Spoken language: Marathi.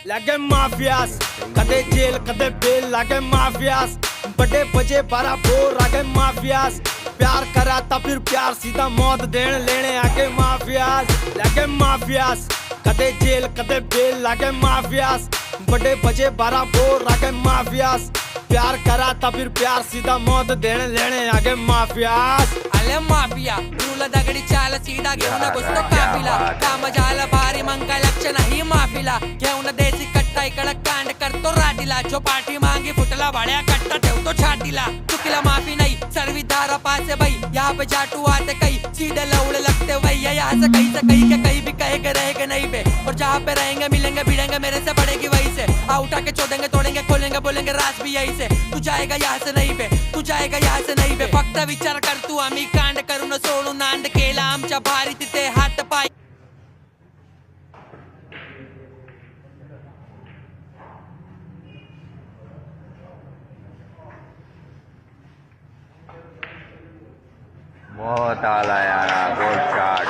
लागे माफियास कदे जेल कदे बेल लागे माफियास बड़े बजे 12 बोर आगे माफियास प्यार करा था फिर प्यार सीधा मौत देने लेने आगे माफियास लागे माफियास कदे जेल कदे बेल लागे माफियास बड़े बजे 12 बोर आगे माफियास प्यार करा था फिर प्यार सीधा मौत देने लेने आगे माफियास आले माफिया तुला दगडी चाल सीधा घेऊन बसतो काफिला काम झालं भारी मग काय लक्ष नाही माफिला घेऊन देसी कट्टा इकडं कांड करतो राटीला जो पाठी मागे फुटला भाड्या कट्टा ठेवतो छातीला चुकीला माफी नाही सर्वी धारा पासे भाई यहाँ पे जाटू आते कई सीधे लौड़े लगते भैया यहाँ से कहीं के कहीं भी कहेंगे रहेंगे नहीं पे और जहाँ पे रहेंगे मिलेंगे भिड़ेंगे मेरे से बढ़ेगी वही से आ उठा के छोड़ेंगे तोड़ेंगे खोलेंगे बोलेंगे राज भी यही से तू जाएगा यहाँ से नहीं पे तू जाएगा यहाँ से नहीं पे फक्त विचार कर तू आम्ही कांड करून सोडून नांद केला आमच्या भारी तिथे हात पाय बहुत आला यार, बहुत शॉट.